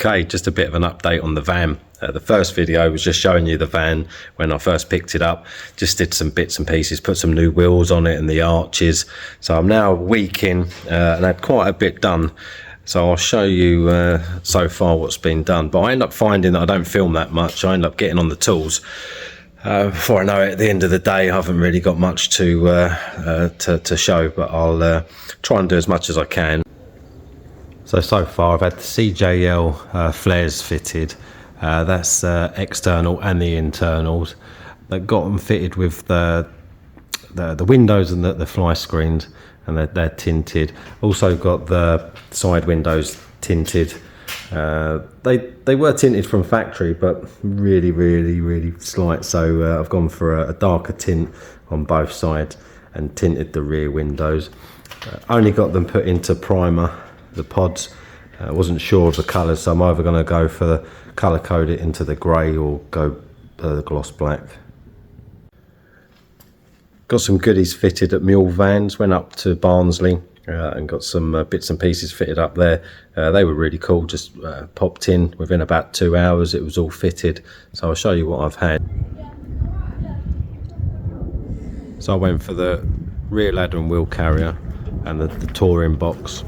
Okay, just a bit of an update on the van. The first video was just showing you the van when I first picked it up. Just did some bits and pieces, put some new wheels on it and the arches. So I'm now a week in and had quite a bit done. So I'll show you so far what's been done. But I end up finding that I don't film that much. I end up getting on the tools. Before I know it, at the end of the day, I haven't really got much to show, but I'll try and do as much as I can. So far I've had the CJL flares fitted. That's external and the internals. They've got them fitted with the windows and the fly screens, and they're tinted. Also got the side windows tinted. They were tinted from factory, but really slight, so I've gone for a darker tint on both sides and tinted the rear windows. Only got them put into primer, the pods. I wasn't sure of the colours, so I'm either going to go for the colour code it into the grey or go gloss black. Got some goodies fitted at Mule vans. Went up to Barnsley and got some bits and pieces fitted up there. They were really cool. Just popped in within about 2 hours. It was all fitted. So I'll show you what I've had. So I went for the rear ladder and wheel carrier and the touring box.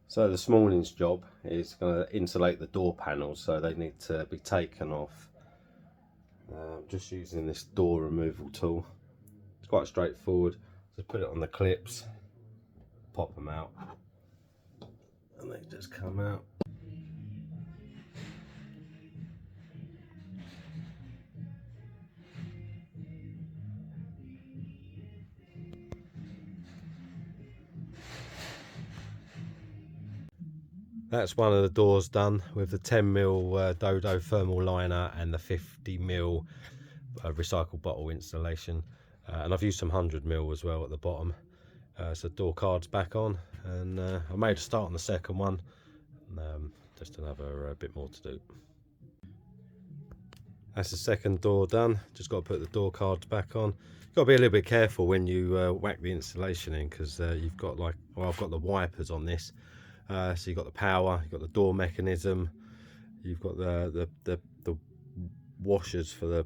So this morning's job is going to insulate the door panels, so they need to be taken off. Just using this door removal tool. It's quite straightforward. Just put it on the clips, pop them out, and they just come out. That's one of the doors done with the 10mm Dodo thermal liner and the 50mm recycled bottle installation. And I've used some 100mm as well at the bottom. So door card's back on, and I made a start on the second one. Just another bit more to do. That's the second door done. Just got to put the door cards back on. You've got to be a little bit careful when you whack the installation in, because you've got I've got the wipers on this. So you've got the power, you've got the door mechanism, you've got the washers for the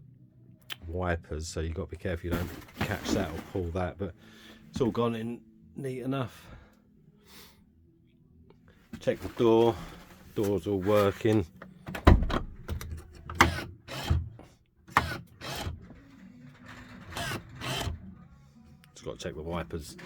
wipers, so you've got to be careful you don't catch that or pull that, but it's all gone in neat enough. Check the door's all working. Just got to check the wipers.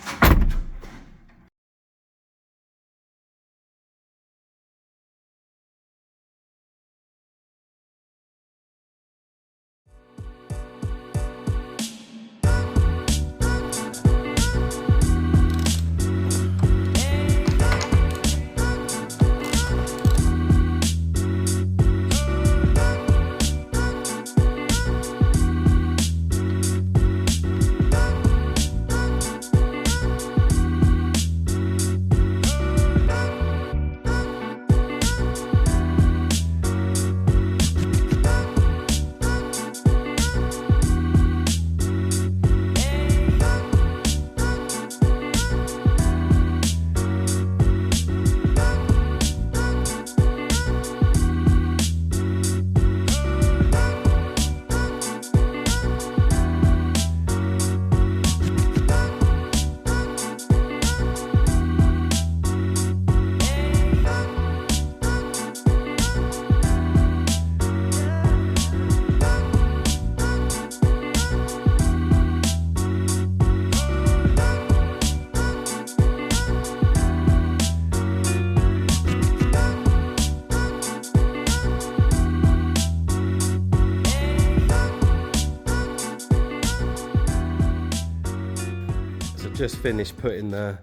just finished putting the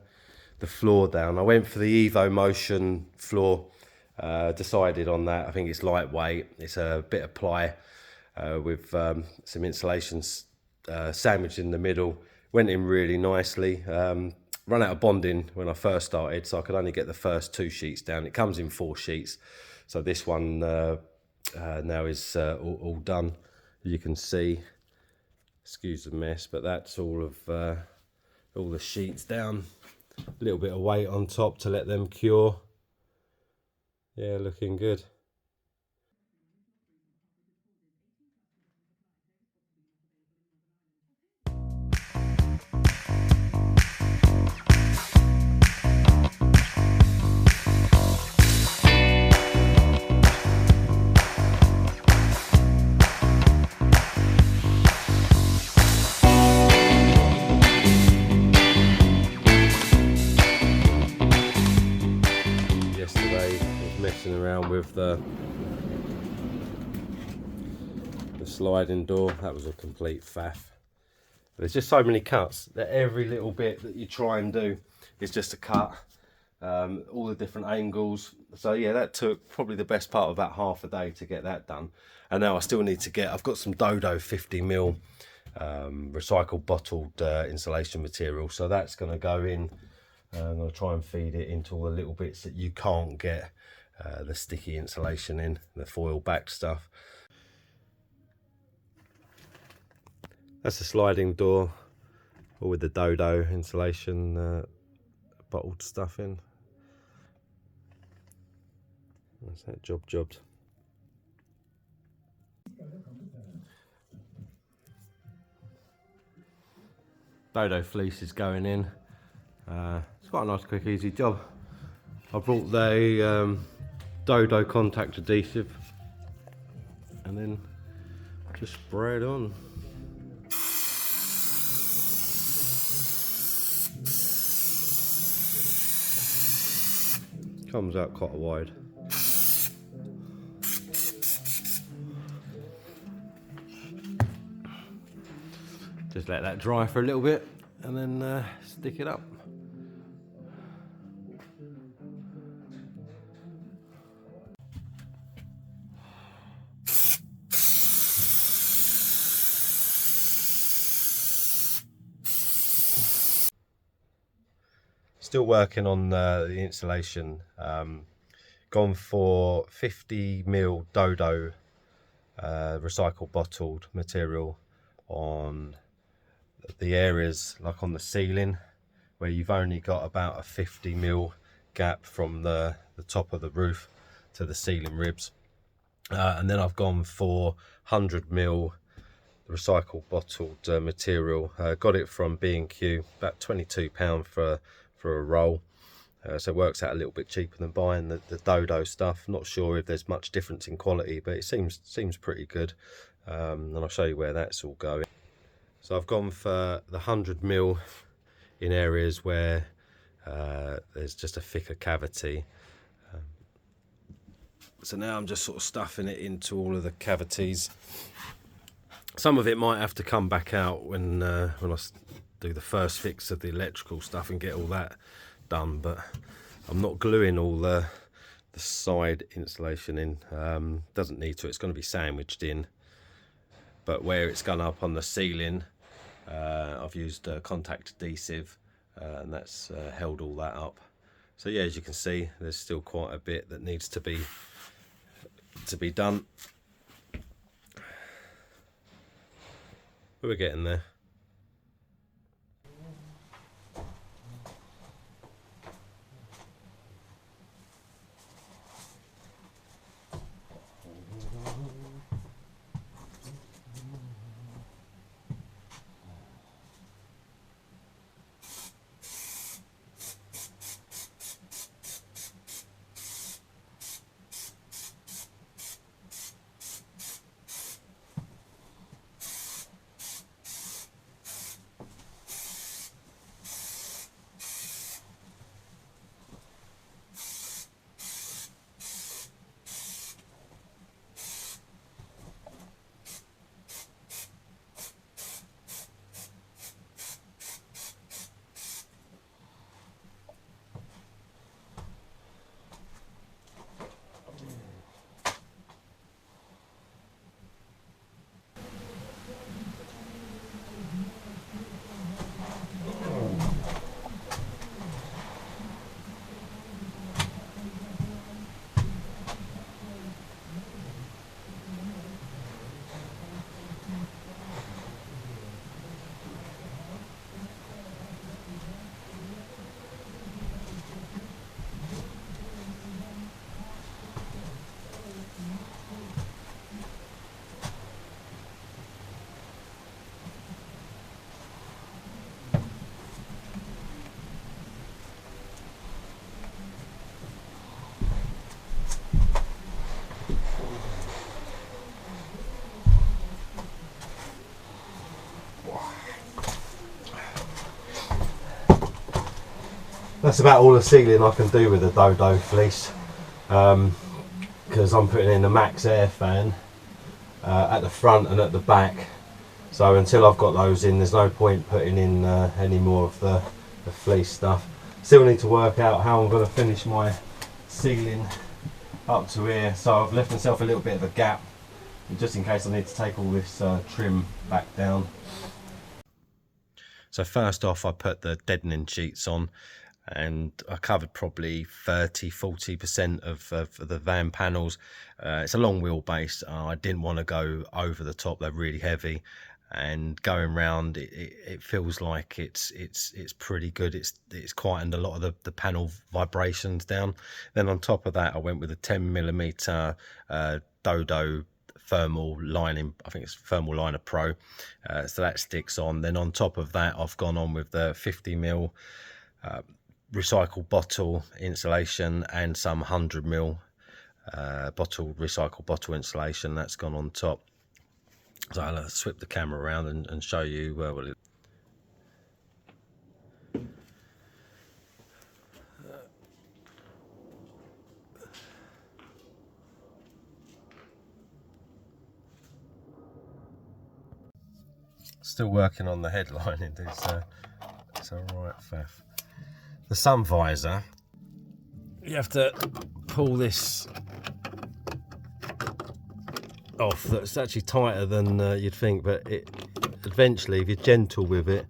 floor down. I went for the Evo Motion floor, decided on that. I think it's lightweight, it's a bit of ply with some insulation sandwiched in the middle. Went in really nicely. Run out of bonding when I first started, so I could only get the first 2 sheets down. It comes in 4 sheets, so this one now is all done. You can see, excuse the mess, but that's all of all the sheets down. A little bit of weight on top to let them cure. Yeah, looking good. Yesterday I was messing around with the sliding door. That was a complete faff. There's just so many cuts that every little bit that you try and do is just a cut. All the different angles. So yeah, that took probably the best part of about half a day to get that done. And now I still need to get, I've got some Dodo 50mm recycled bottled insulation material. So that's going to go in. I'm going to try and feed it into all the little bits that you can't get the sticky insulation in, the foil backed stuff. That's the sliding door, all with the Dodo insulation bottled stuff in. That's that jobbed. Dodo fleece is going in. It's quite a nice, quick, easy job. I brought the Dodo contact adhesive and then just spray it on. Comes out quite wide. Just let that dry for a little bit and then stick it up. Still working on the insulation. Gone for 50mm Dodo recycled bottled material on the areas like on the ceiling where you've only got about a 50mm gap from the top of the roof to the ceiling ribs. And then I've gone for 100mm recycled bottled material. Got it from B&Q, about £22 for a roll. So it works out a little bit cheaper than buying the Dodo stuff. Not sure if there's much difference in quality, but it seems pretty good. And I'll show you where that's all going. So I've gone for the 100mm in areas where there's just a thicker cavity. So now I'm just sort of stuffing it into all of the cavities. Some of it might have to come back out when I do the first fix of the electrical stuff and get all that done, but I'm not gluing all the side insulation in. Doesn't need to, it's going to be sandwiched in, but where it's gone up on the ceiling, I've used contact adhesive and that's held all that up. So yeah, as you can see, there's still quite a bit that needs to be done, but we're getting there. that's about all the sealing I can do with the Dodo fleece, because I'm putting in the Max Air fan at the front and at the back. So until I've got those in, there's no point putting in any more of the fleece stuff. Still need to work out how I'm going to finish my ceiling up to here. So I've left myself a little bit of a gap, just in case I need to take all this trim back down. So first off, I put the deadening sheets on, and I covered probably 30–40% of the van panels. It's a long wheelbase. I didn't want to go over the top, they're really heavy, and going round it feels like it's pretty good. It's quietened a lot of the panel vibrations down. Then on top of that, I went with a 10mm Dodo thermal lining. I think it's thermal liner pro, so that sticks on. Then on top of that, I've gone on with the 50mm recycled bottle insulation and some 100mm recycled bottle insulation that's gone on top. So I'll swip the camera around and show you well, still working on the headlining. It's all right, faff. The sun visor, you have to pull this off. That's actually tighter than you'd think, but it eventually, if you're gentle with it,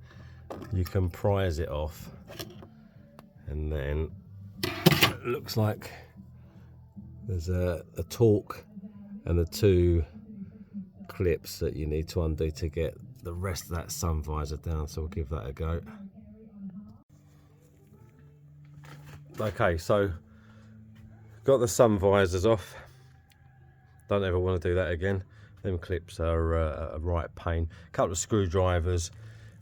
you can prise it off. And then it looks like there's a torque and the 2 clips that you need to undo to get the rest of that sun visor down, so we'll give that a go. Okay, so got the sun visors off. Don't ever want to do that again. Them clips are a right pain. A couple of screwdrivers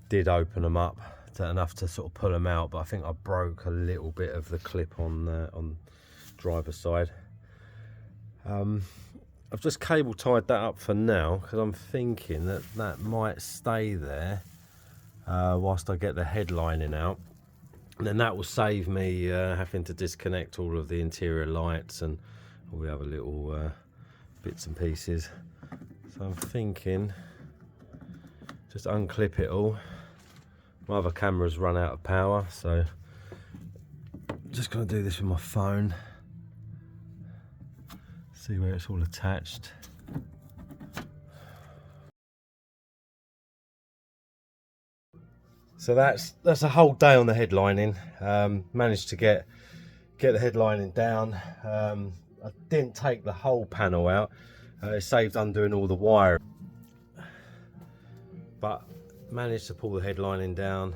did open them up enough to sort of pull them out, but I think I broke a little bit of the clip on driver's side. I've just cable tied that up for now, because I'm thinking that might stay there whilst I get the headlining out. And then that will save me having to disconnect all of the interior lights and all the other little bits and pieces. So I'm thinking just unclip it all. My other camera's run out of power, so I'm just going to do this with my phone. See where it's all attached. So that's a whole day on the headlining. Managed to get the headlining down. I didn't take the whole panel out. It saved undoing all the wire, but managed to pull the headlining down.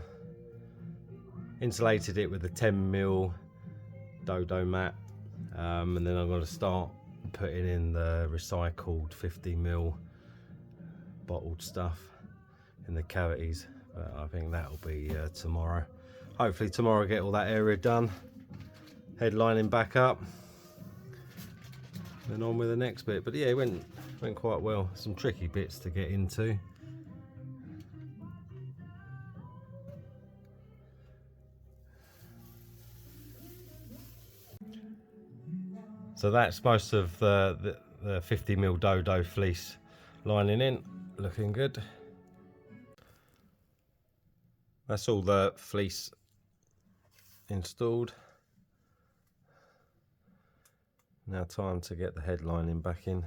Insulated it with the 10mm Dodo mat, and then I'm going to start putting in the recycled 50mm bottled stuff in the cavities. I think that'll be tomorrow. Hopefully tomorrow get all that area done, headlining back up, and on with the next bit. But yeah, it went quite well. Some tricky bits to get into. So that's most of the 50mm Dodo fleece lining in, looking good. That's all the fleece installed. Now time to get the headlining back in.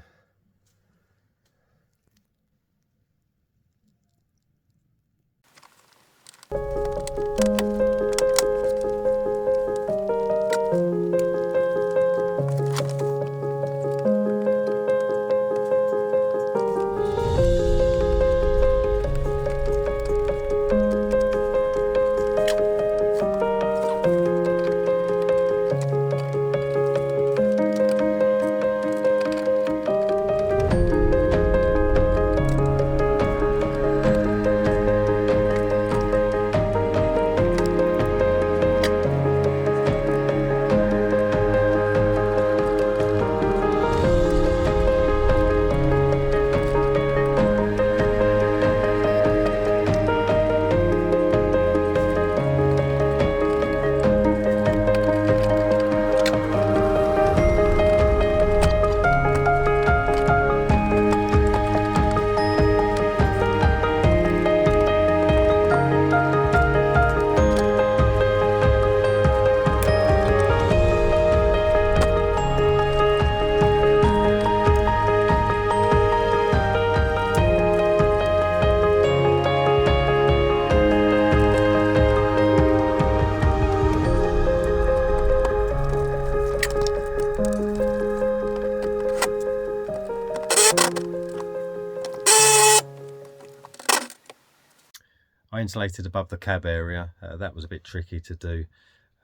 I insulated above the cab area. That was a bit tricky to do.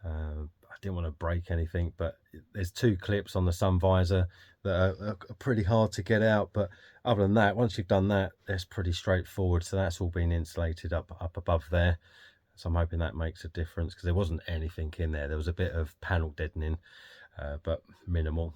I didn't want to break anything, but there's 2 clips on the sun visor that are pretty hard to get out. But other than that, once you've done that, that's pretty straightforward. So that's all been insulated up above there. So I'm hoping that makes a difference, because there wasn't anything in there. There was a bit of panel deadening, but minimal.